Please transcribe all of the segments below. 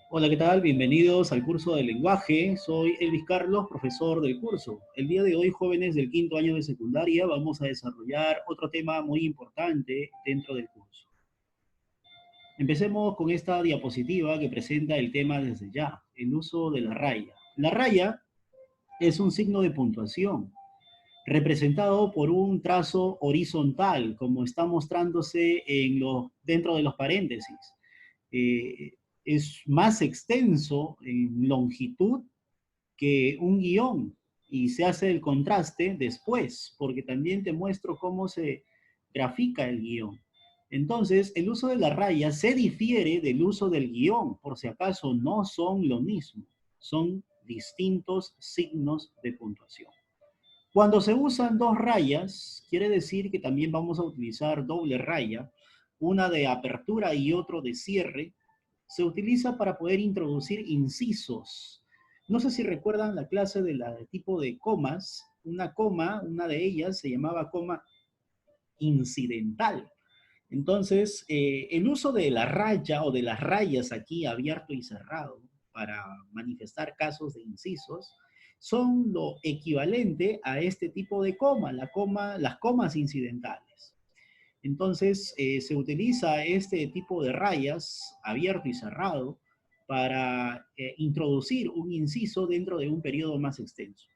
Hola, ¿qué tal? Bienvenidos al curso de lenguaje. Soy Elvis Carlos, profesor del curso. El día de hoy, jóvenes del quinto año de secundaria, vamos a desarrollar otro tema muy importante dentro del curso. Empecemos con esta diapositiva que presenta el tema desde ya, el uso de la raya. La raya es un signo de puntuación representado por un trazo horizontal, como está mostrándose dentro de los paréntesis. Eh, es más extenso en longitud que un guión y se hace el contraste después, porque también te muestro cómo se grafica el guión. Entonces, el uso de la raya se difiere del uso del guión, por si acaso no son lo mismo, son distintos signos de puntuación. Cuando se usan dos rayas, quiere decir que también vamos a utilizar doble raya, una de apertura y otro de cierre. Se utiliza para poder introducir incisos. No sé si recuerdan la clase de la tipo de comas. Una coma, una de ellas se llamaba coma incidental. Entonces, el uso de la raya o de las rayas aquí abierto y cerrado para manifestar casos de incisos son lo equivalente a este tipo de coma, las comas incidentales. Entonces, se utiliza este tipo de rayas abierto y cerrado para introducir un inciso dentro de un periodo más extenso.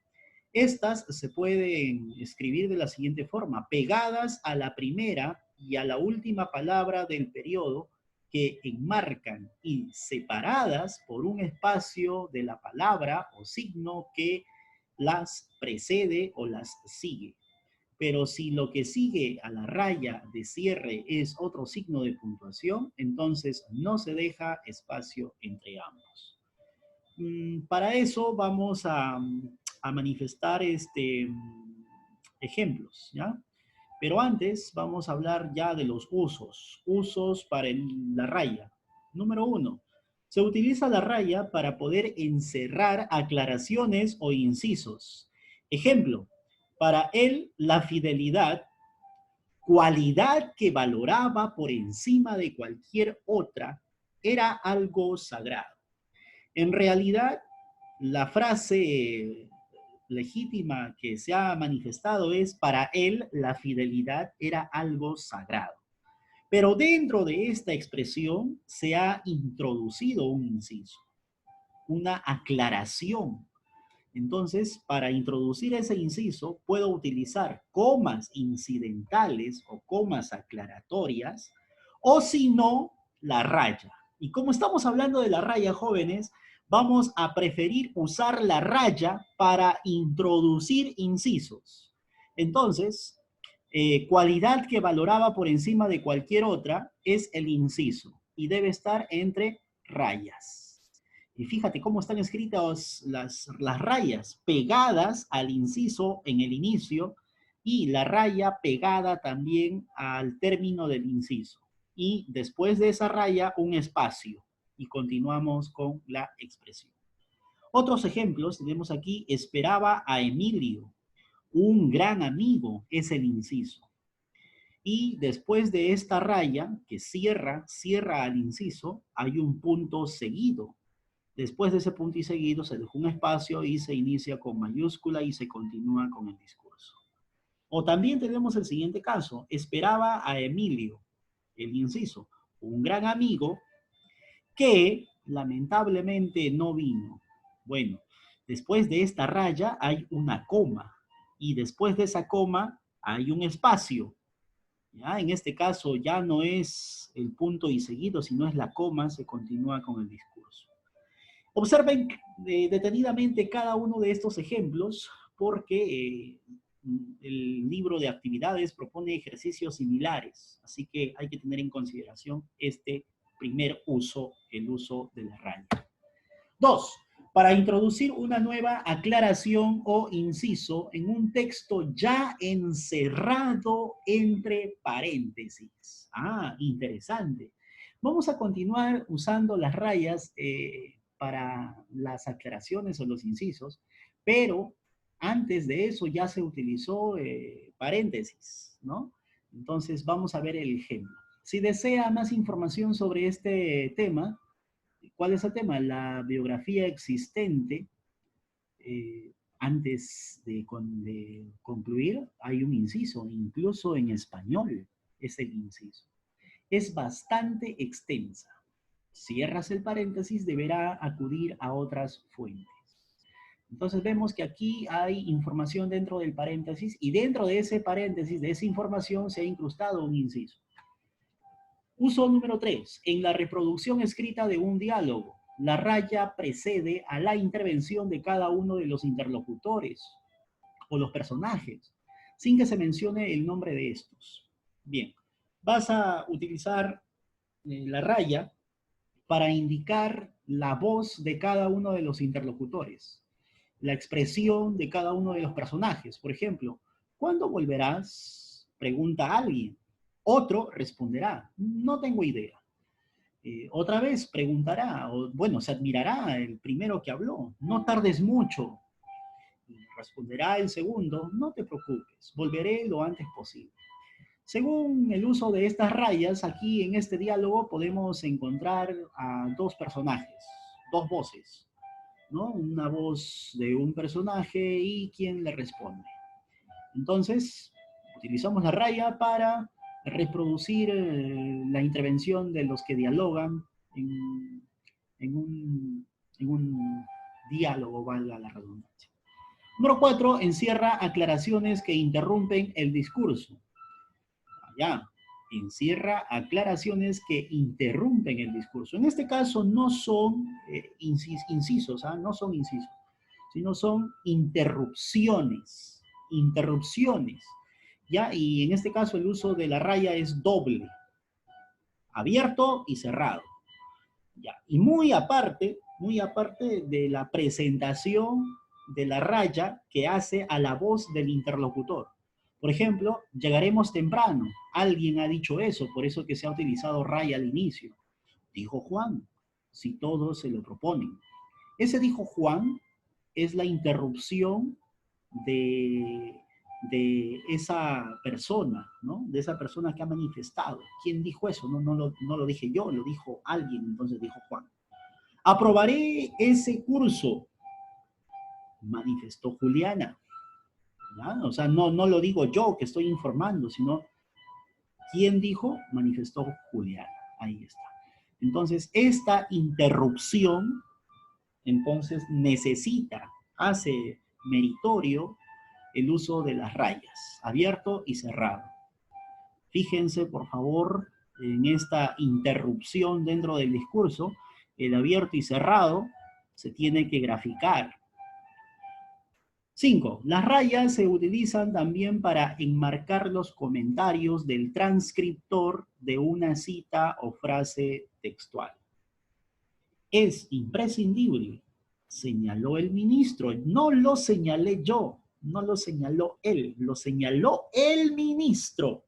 Estas se pueden escribir de la siguiente forma: pegadas a la primera y a la última palabra del periodo que enmarcan y separadas por un espacio de la palabra o signo que las precede o las sigue. Pero si lo que sigue a la raya de cierre es otro signo de puntuación, entonces no se deja espacio entre ambos. Para eso vamos a manifestar ejemplos, ¿ya? Pero antes vamos a hablar ya de los usos. Usos para la raya. Número uno, se utiliza la raya para poder encerrar aclaraciones o incisos. Ejemplo, para él la fidelidad, cualidad que valoraba por encima de cualquier otra, era algo sagrado. En realidad, la frase legítima que se ha manifestado es: para él la fidelidad era algo sagrado. Pero dentro de esta expresión se ha introducido un inciso, una aclaración. Entonces, para introducir ese inciso, puedo utilizar comas incidentales o comas aclaratorias, o si no, la raya. Y como estamos hablando de la raya, jóvenes, vamos a preferir usar la raya para introducir incisos. Entonces, cualidad que valoraba por encima de cualquier otra es el inciso y debe estar entre rayas. Y fíjate cómo están escritas las rayas pegadas al inciso en el inicio y la raya pegada también al término del inciso. Y después de esa raya, un espacio. Y continuamos con la expresión. Otros ejemplos tenemos aquí: esperaba a Emilio. Un gran amigo es el inciso. Y después de esta raya que cierra al inciso, hay un punto seguido. Después de ese punto y seguido se dejó un espacio y se inicia con mayúscula y se continúa con el discurso. O también tenemos el siguiente caso: esperaba a Emilio, el inciso, un gran amigo que lamentablemente no vino. Bueno, después de esta raya hay una coma y después de esa coma hay un espacio. ¿Ya? En este caso ya no es el punto y seguido, sino es la coma, se continúa con el discurso. Observen detenidamente cada uno de estos ejemplos porque el libro de actividades propone ejercicios similares, así que hay que tener en consideración este primer uso, el uso de la raya. Dos, para introducir una nueva aclaración o inciso en un texto ya encerrado entre paréntesis. Ah, interesante. Vamos a continuar usando las rayas para las aclaraciones o los incisos, pero antes de eso ya se utilizó paréntesis, ¿no? Entonces vamos a ver el ejemplo. Si desea más información sobre este tema, ¿Cuál es el tema? La biografía existente, antes de concluir, hay un inciso, incluso en español es el inciso. Es bastante extensa. Cierras el paréntesis, deberá acudir a otras fuentes. Entonces vemos que aquí hay información dentro del paréntesis y dentro de ese paréntesis, de esa información, se ha incrustado un inciso. Uso número 3. En la reproducción escrita de un diálogo, la raya precede a la intervención de cada uno de los interlocutores o los personajes, sin que se mencione el nombre de estos. Bien, vas a utilizar la raya para indicar la voz de cada uno de los interlocutores, la expresión de cada uno de los personajes. Por ejemplo, ¿cuándo volverás? Pregunta alguien. Otro responderá, no tengo idea. Otra vez preguntará, o bueno, se admirará el primero que habló, no tardes mucho. Responderá el segundo, no te preocupes, volveré lo antes posible. Según el uso de estas rayas, aquí en este diálogo podemos encontrar a dos personajes, dos voces, ¿no? Una voz de un personaje y quien le responde. Entonces, utilizamos la raya para reproducir la intervención de los que dialogan en un diálogo, valga la redundancia. Número 4, encierra aclaraciones que interrumpen el discurso. Allá, encierra aclaraciones que interrumpen el discurso. En este caso no son incisos, no son incisos, sino son interrupciones, interrupciones, ¿ya? Y en este caso el uso de la raya es doble, abierto y cerrado, ¿ya? Y muy aparte de la presentación de la raya que hace a la voz del interlocutor. Por ejemplo, llegaremos temprano. Alguien ha dicho eso, por eso que se ha utilizado raya al inicio. Dijo Juan, si todos se lo proponen. Ese dijo Juan es la interrupción de esa persona, ¿no? De esa persona que ha manifestado. ¿Quién dijo eso? No lo dije yo, lo dijo alguien, entonces dijo Juan. Aprobaré ese curso, manifestó Juliana. ¿Ya? O sea, no lo digo yo que estoy informando, sino ¿quién dijo? Manifestó Juliana. Ahí está. Entonces, esta interrupción, entonces, hace meritorio el uso de las rayas, abierto y cerrado. Fíjense, por favor, en esta interrupción dentro del discurso, el abierto y cerrado se tiene que graficar. 5. Las rayas se utilizan también para enmarcar los comentarios del transcriptor de una cita o frase textual. Es imprescindible, señaló el ministro, no lo señalé yo, no lo señaló él, lo señaló el ministro.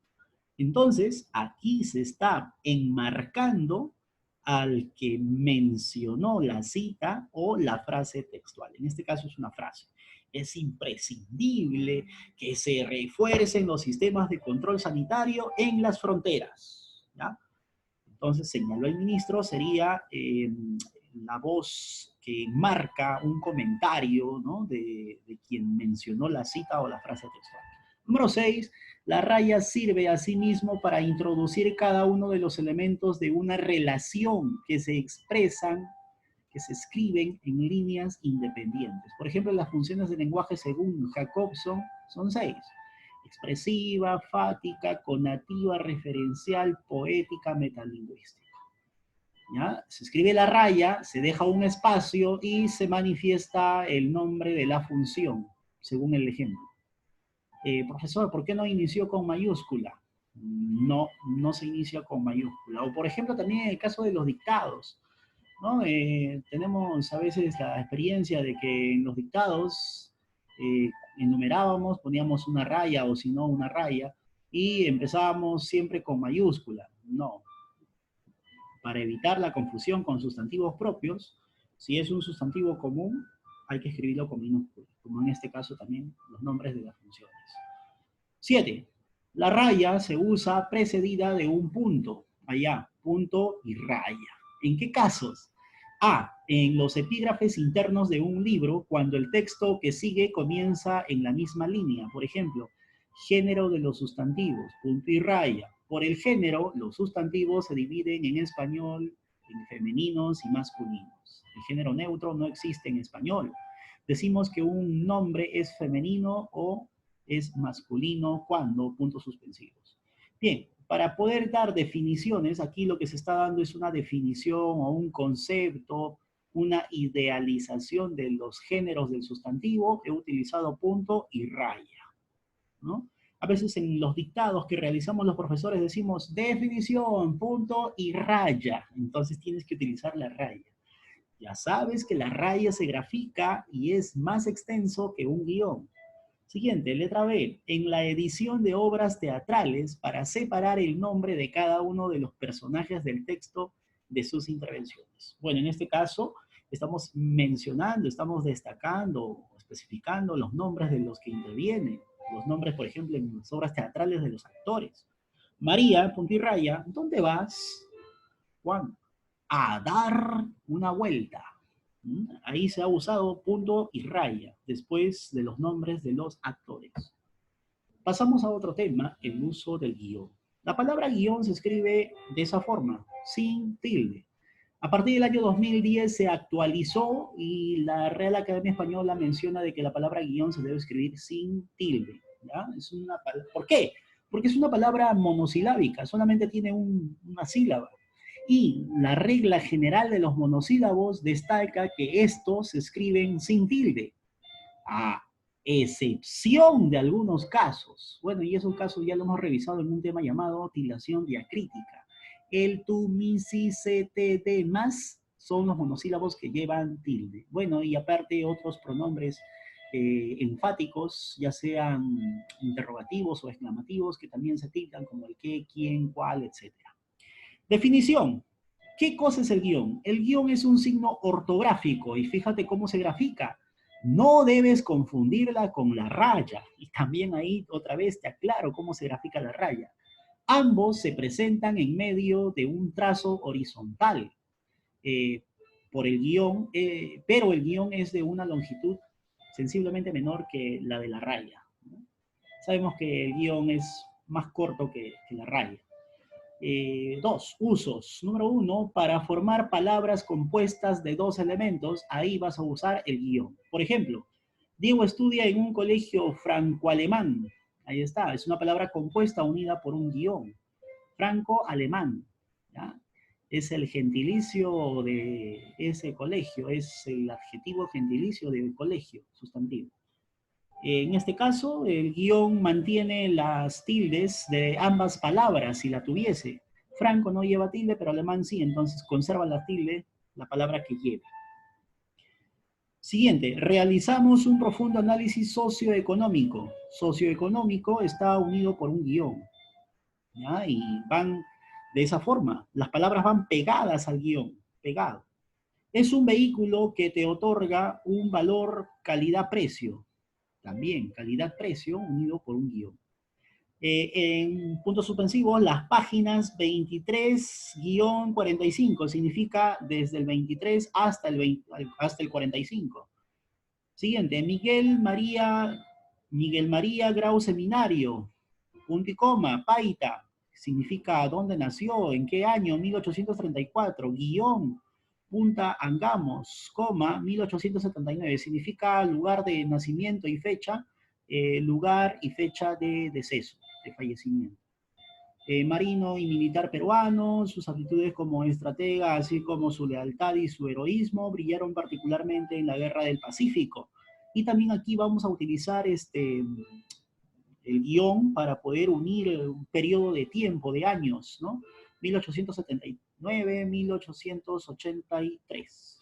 Entonces, aquí se está enmarcando al que mencionó la cita o la frase textual. En este caso es una frase. Es imprescindible que se refuercen los sistemas de control sanitario en las fronteras, ¿ya? Entonces, señaló el ministro, sería la voz que marca un comentario, ¿no? de quien mencionó la cita o la frase textual. Número 6, la raya sirve asimismo para introducir cada uno de los elementos de una relación que se expresan, que se escriben en líneas independientes. Por ejemplo, las funciones de lenguaje según Jacobson son 6. Expresiva, fática, conativa, referencial, poética, metalingüística. ¿Ya? Se escribe la raya, se deja un espacio y se manifiesta el nombre de la función, según el ejemplo. Profesor, ¿por qué no inició con mayúscula? No se inicia con mayúscula. O por ejemplo, también en el caso de los dictados, ¿no? Tenemos a veces la experiencia de que en los dictados enumerábamos, poníamos una raya o si no una raya y empezábamos siempre con mayúscula. No. Para evitar la confusión con sustantivos propios, si es un sustantivo común, hay que escribirlo con minúscula, como en este caso también los nombres de las funciones. 7. La raya se usa precedida de un punto. Allá, punto y raya. ¿En qué casos? A, en los epígrafes internos de un libro, cuando el texto que sigue comienza en la misma línea. Por ejemplo, género de los sustantivos, punto y raya. Por el género, los sustantivos se dividen en español en femeninos y masculinos. El género neutro no existe en español. Decimos que un nombre es femenino o es masculino cuando, puntos suspensivos. Bien, para poder dar definiciones, aquí lo que se está dando es una definición o un concepto, una idealización de los géneros del sustantivo. He utilizado punto y raya, ¿no? A veces en los dictados que realizamos los profesores decimos definición, punto y raya. Entonces tienes que utilizar la raya. Ya sabes que la raya se grafica y es más extenso que un guión. Siguiente, letra B. En la edición de obras teatrales, para separar el nombre de cada uno de los personajes del texto de sus intervenciones. Bueno, en este caso, estamos mencionando, estamos destacando, especificando los nombres de los que intervienen. Los nombres, por ejemplo, en las obras teatrales de los actores. María, punto y raya, ¿dónde vas? Juan, a dar una vuelta. Ahí se ha usado punto y raya después de los nombres de los actores. Pasamos a otro tema, el uso del guión. La palabra guión se escribe de esa forma, sin tilde. A partir del año 2010 se actualizó y la Real Academia Española menciona de que la palabra guión se debe escribir sin tilde. ¿Ya? ¿Por qué? Porque es una palabra monosilábica, solamente tiene una sílaba. Y la regla general de los monosílabos destaca que estos se escriben sin tilde, a excepción de algunos casos. Bueno, y esos casos ya lo hemos revisado en un tema llamado tildación diacrítica. El, tu, mi, si, se, te, de, más son los monosílabos que llevan tilde. Bueno, y aparte otros pronombres enfáticos, ya sean interrogativos o exclamativos, que también se tildan como el qué, quién, cuál, etc. Definición. ¿Qué cosa es el guión? El guión es un signo ortográfico y fíjate cómo se grafica. No debes confundirla con la raya. Y también ahí otra vez te aclaro cómo se grafica la raya. Ambos se presentan en medio de un trazo horizontal eh, por el guión, pero el guión es de una longitud sensiblemente menor que la de la raya, ¿no? Sabemos que el guión es más corto que la raya. Dos, usos. Número uno, para formar palabras compuestas de dos elementos, ahí vas a usar el guión. Por ejemplo, Diego estudia en un colegio franco-alemán. Ahí está, es una palabra compuesta unida por un guión. Franco-alemán. ¿Ya? Es el gentilicio de ese colegio, es el adjetivo gentilicio del colegio, sustantivo. En este caso, el guión mantiene las tildes de ambas palabras, si la tuviese. Franco no lleva tilde, pero alemán sí, entonces conserva la tilde, la palabra que lleva. Siguiente, realizamos un profundo análisis socioeconómico. Socioeconómico está unido por un guión, ¿ya? Y van de esa forma. Las palabras van pegadas al guión, pegado. Es un vehículo que te otorga un valor calidad-precio. También calidad-precio unido por un guión. En puntos suspensivos, las páginas 23-45 significa desde el 23 hasta el 45. Siguiente, Miguel María Grau Seminario, punto y coma, Paita, significa dónde nació, en qué año, 1834, guión, Punta Angamos, coma, 1879, significa lugar de nacimiento y fecha, lugar y fecha de deceso, de fallecimiento. Marino y militar peruano, sus aptitudes como estratega, así como su lealtad y su heroísmo, brillaron particularmente en la Guerra del Pacífico. Y también aquí vamos a utilizar el guión para poder unir un periodo de tiempo, de años, ¿no? 1879, 1883,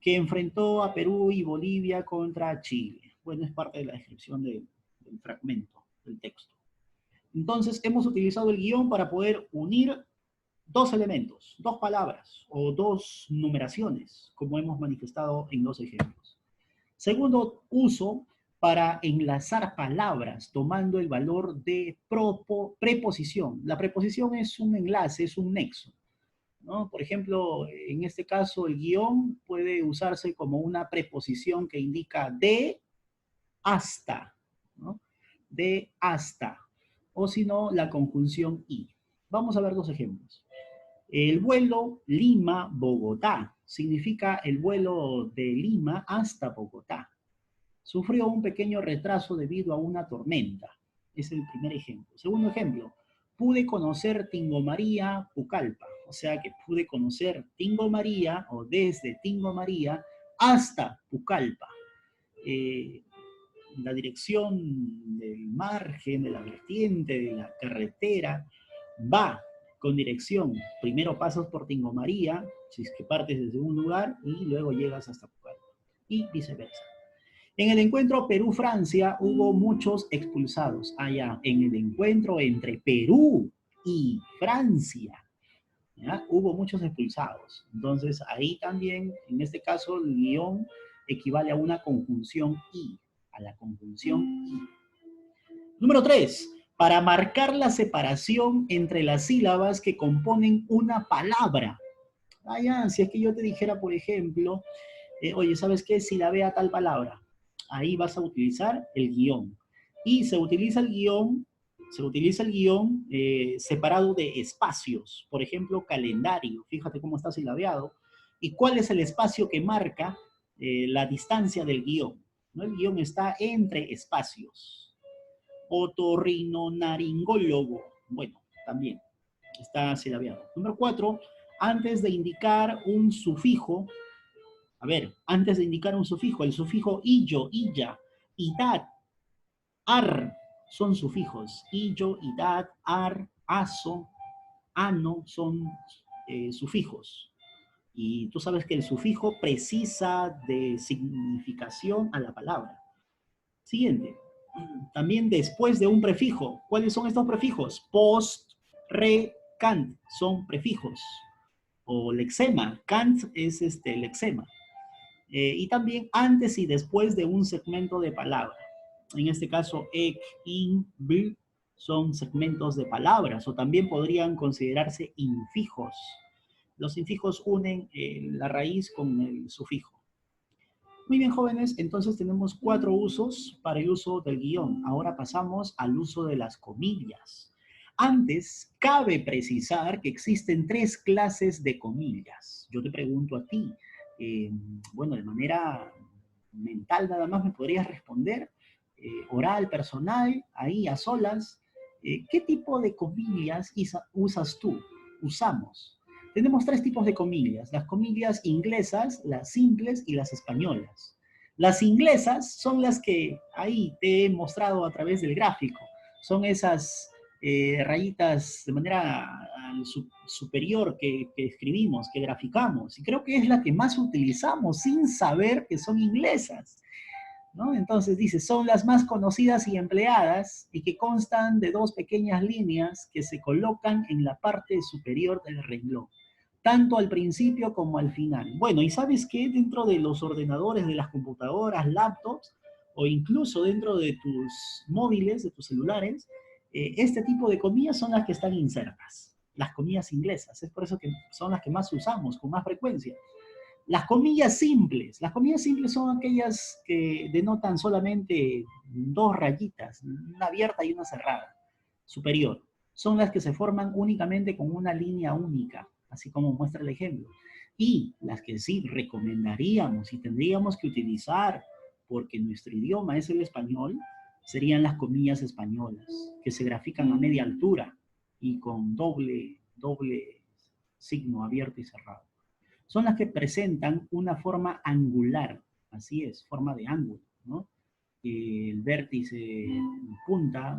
que enfrentó a Perú y Bolivia contra Chile. Bueno, es parte de la descripción del fragmento del texto. Entonces, hemos utilizado el guión para poder unir dos elementos, dos palabras o dos numeraciones, como hemos manifestado en los ejemplos. Segundo uso, para enlazar palabras tomando el valor de preposición. La preposición es un enlace, es un nexo. ¿no? Por ejemplo, en este caso, el guión puede usarse como una preposición que indica de hasta, ¿no? De hasta. O si no, la conjunción y. Vamos a ver dos ejemplos. El vuelo Lima-Bogotá significa el vuelo de Lima hasta Bogotá. Sufrió un pequeño retraso debido a una tormenta. Es el primer ejemplo. Segundo ejemplo, pude conocer Tingo María, Pucallpa. O sea que pude conocer Tingo María o desde Tingo María hasta Pucallpa. Eh, la dirección del margen, de la vertiente, de la carretera, va con dirección. Primero pasas por Tingo María, si es que partes desde un lugar, y luego llegas hasta Pucallpa. Y viceversa. En el encuentro Perú-Francia hubo muchos expulsados. Allá, en el encuentro entre Perú y Francia, ¿ya? Hubo muchos expulsados. Entonces, ahí también, en este caso, el guión equivale a una conjunción y, a la conjunción y. Número 3. Para marcar la separación entre las sílabas que componen una palabra. Allá, si es que yo te dijera, por ejemplo, oye, ¿sabes qué? Silabea tal palabra. Ahí vas a utilizar el guión. Y se utiliza el guión separado de espacios. Por ejemplo, calendario. Fíjate cómo está silabeado. ¿Y cuál es el espacio que marca la distancia del guión? ¿No? El guión está entre espacios. Otorrinolaringólogo. Bueno, también está silabeado. Número 4. Antes de indicar un sufijo, antes de indicar un sufijo, el sufijo illo, illa, idad, ar, son sufijos. Illo, idad, ar, aso, ano son sufijos. Y tú sabes que el sufijo precisa de significación a la palabra. Siguiente. También después de un prefijo. ¿Cuáles son estos prefijos? Post, re, cant son prefijos. O lexema. Cant es lexema. Y también antes y después de un segmento de palabra. En este caso, ek, in, bl son segmentos de palabras o también podrían considerarse infijos. Los infijos unen la raíz con el sufijo. Muy bien, jóvenes, entonces tenemos 4 usos para el uso del guión. Ahora pasamos al uso de las comillas. Antes, cabe precisar que existen 3 clases de comillas. Yo te pregunto a ti, bueno, de manera mental nada más me podrías responder, oral, personal, ahí a solas, ¿qué tipo de comillas usas tú? Usamos. Tenemos 3 tipos de comillas, las comillas inglesas, las simples y las españolas. Las inglesas son las que ahí te he mostrado a través del gráfico, son esas rayitas de manera superior que escribimos, que graficamos, y creo que es la que más utilizamos sin saber que son inglesas, ¿no? Entonces dice, son las más conocidas y empleadas y que constan de 2 pequeñas líneas que se colocan en la parte superior del renglón, tanto al principio como al final. Bueno, ¿y sabes qué? Dentro de los ordenadores, de las computadoras, laptops, o incluso dentro de tus móviles, de tus celulares, este tipo de comillas son las que están insertas, las comillas inglesas. Es por eso que son las que más usamos con más frecuencia. Las comillas simples son aquellas que denotan solamente 2 rayitas, una abierta y una cerrada, superior. Son las que se forman únicamente con una línea única, así como muestra el ejemplo. Y las que sí recomendaríamos y tendríamos que utilizar, porque nuestro idioma es el español, serían las comillas españolas, que se grafican a media altura y con doble signo abierto y cerrado. Son las que presentan una forma angular, así es, forma de ángulo, ¿no? El vértice en punta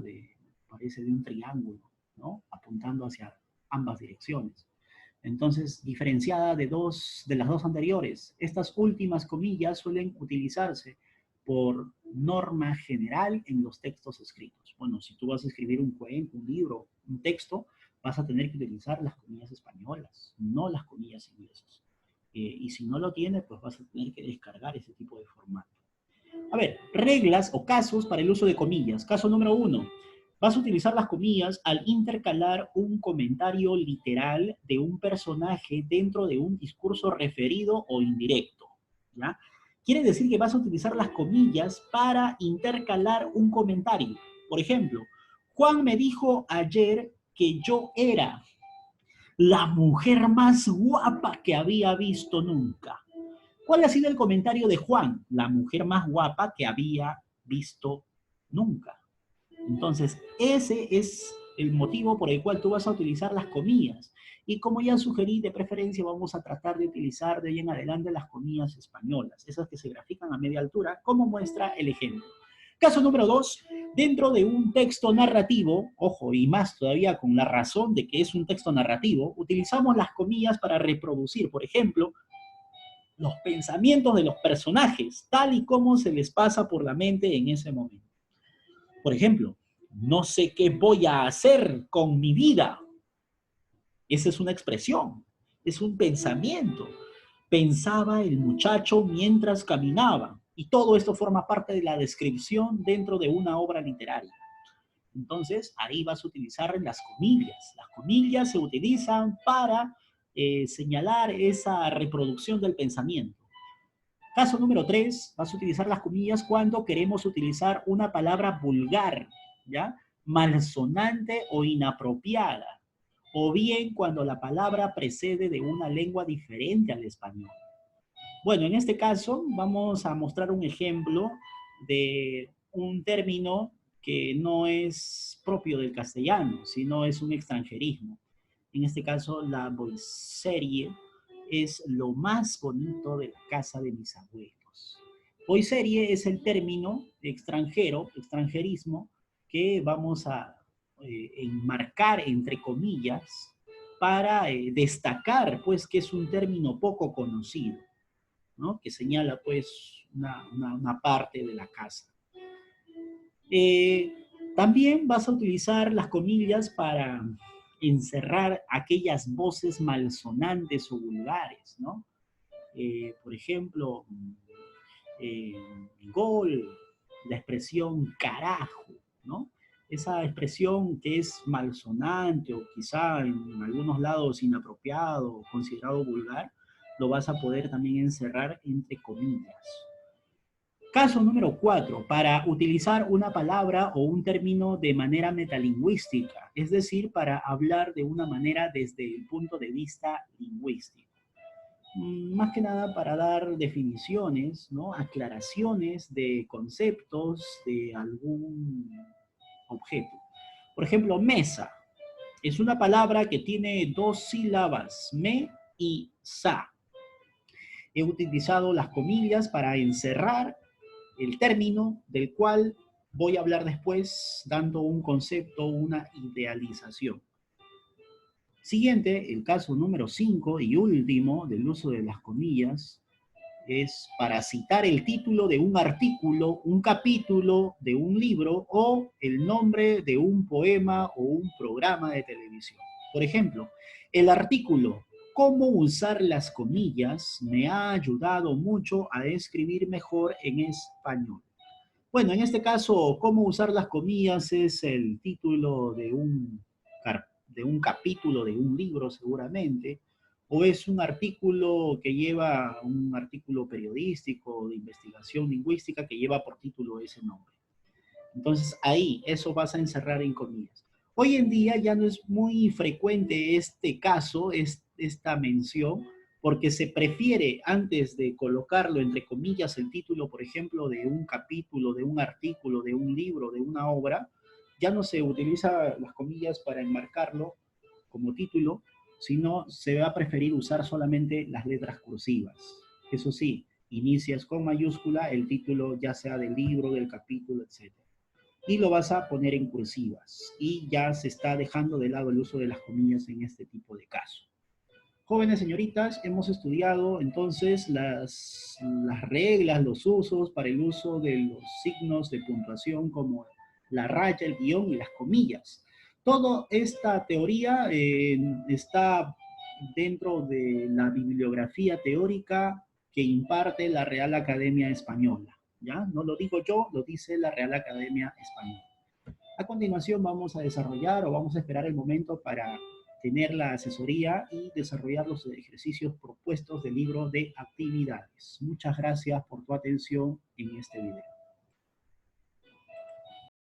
parece de un triángulo, ¿no? Apuntando hacia ambas direcciones. Entonces, diferenciada de las dos anteriores, estas últimas comillas suelen utilizarse por norma general en los textos escritos. Bueno, si tú vas a escribir un cuento, un libro, un texto, vas a tener que utilizar las comillas españolas, no las comillas inglesas. Y si no lo tiene, pues vas a tener que descargar ese tipo de formato. A ver, reglas o casos para el uso de comillas. Caso número 1. Vas a utilizar las comillas al intercalar un comentario literal de un personaje dentro de un discurso referido o indirecto, ¿ya? Quiere decir que vas a utilizar las comillas para intercalar un comentario. Por ejemplo, Juan me dijo ayer que yo era la mujer más guapa que había visto nunca. ¿Cuál ha sido el comentario de Juan? La mujer más guapa que había visto nunca. Entonces, ese es el motivo por el cual tú vas a utilizar las comillas. Y como ya sugerí, de preferencia vamos a tratar de utilizar de ahí en adelante las comillas españolas, esas que se grafican a media altura, como muestra el ejemplo. Caso número 2, dentro de un texto narrativo, ojo, y más todavía con la razón de que es un texto narrativo, utilizamos las comillas para reproducir, por ejemplo, los pensamientos de los personajes, tal y como se les pasa por la mente en ese momento. Por ejemplo, no sé qué voy a hacer con mi vida. Esa es una expresión, es un pensamiento. Pensaba el muchacho mientras caminaba. Y todo esto forma parte de la descripción dentro de una obra literaria. Entonces, ahí vas a utilizar las comillas. Las comillas se utilizan para señalar esa reproducción del pensamiento. Caso número 3, vas a utilizar las comillas cuando queremos utilizar una palabra vulgar, ¿ya? Malsonante o inapropiada, o bien cuando la palabra precede de una lengua diferente al español. Bueno, en este caso vamos a mostrar un ejemplo de un término que no es propio del castellano, sino es un extranjerismo. En este caso, la boiserie es lo más bonito de la casa de mis abuelos. Boiserie es el término extranjero, extranjerismo, que vamos a enmarcar entre comillas para destacar, pues, que es un término poco conocido, ¿no? Que señala, pues, una parte de la casa. Eh, También vas a utilizar las comillas para encerrar aquellas voces malsonantes o vulgares, ¿no? Por ejemplo, eh, gol, la expresión carajo, ¿no? Esa expresión que es malsonante o quizá en algunos lados inapropiado o considerado vulgar, lo vas a poder también encerrar entre comillas. Caso número 4, para utilizar una palabra o un término de manera metalingüística, es decir, para hablar de una manera desde el punto de vista lingüístico. Más que nada para dar definiciones, ¿no? Aclaraciones de conceptos de algún objeto. Por ejemplo, mesa es una palabra que tiene dos sílabas, me y sa. He utilizado las comillas para encerrar el término del cual voy a hablar después, dando un concepto, una idealización. Siguiente, el caso número 5 y último del uso de las comillas, es para citar el título de un artículo, un capítulo de un libro o el nombre de un poema o un programa de televisión. Por ejemplo, el artículo "Cómo usar las comillas" me ha ayudado mucho a escribir mejor en español. Bueno, en este caso, "Cómo usar las comillas" es el título de un capítulo de un libro seguramente, o es un artículo que lleva, un artículo periodístico de investigación lingüística que lleva por título ese nombre. Entonces ahí, eso vas a encerrar en comillas. Hoy en día ya no es muy frecuente este caso, esta mención, porque se prefiere, antes de colocarlo entre comillas, el título, por ejemplo, de un capítulo, de un artículo, de un libro, de una obra, ya no se utiliza las comillas para enmarcarlo como título, sino se va a preferir usar solamente las letras cursivas. Eso sí, inicias con mayúscula el título, ya sea del libro, del capítulo, etc. Y lo vas a poner en cursivas. Y ya se está dejando de lado el uso de las comillas en este tipo de casos. Jóvenes señoritas, hemos estudiado entonces las reglas, los usos para el uso de los signos de puntuación como la raya, el guión y las comillas. Toda esta teoría está dentro de la bibliografía teórica que imparte la Real Academia Española. ¿Ya? No lo digo yo, lo dice la Real Academia Española. A continuación vamos a desarrollar o vamos a esperar el momento para tener la asesoría y desarrollar los ejercicios propuestos del libro de actividades. Muchas gracias por tu atención en este video.